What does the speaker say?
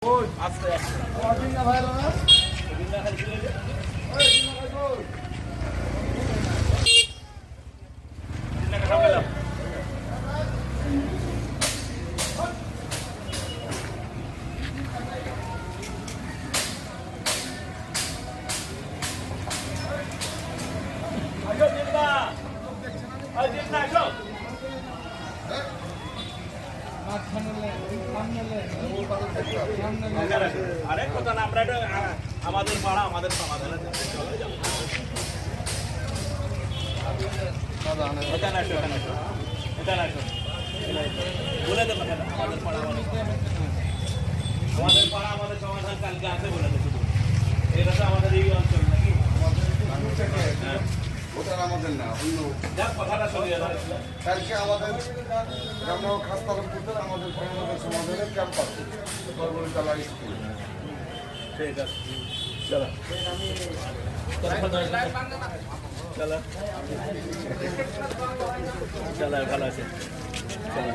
আস্তে আস্তে আরে কথা না আমরা আমাদের পাড়া আমাদের সমাধান বলে দেবো আমাদের পাড়া আমাদের সমাধান কালকে আছে বলে দেবো এটা তো আমাদের এই অঞ্চল নাকি ওটা আমাদের না অন্য যাক কথাটা সরিয়ে কালকে আমাদের খাসপালনপুরের আমাদের সমাধানের ক্যাম্প আছে সর্বতলা স্কুল। ঠিক আছে চলো চলো চলো ভালো আছে চলো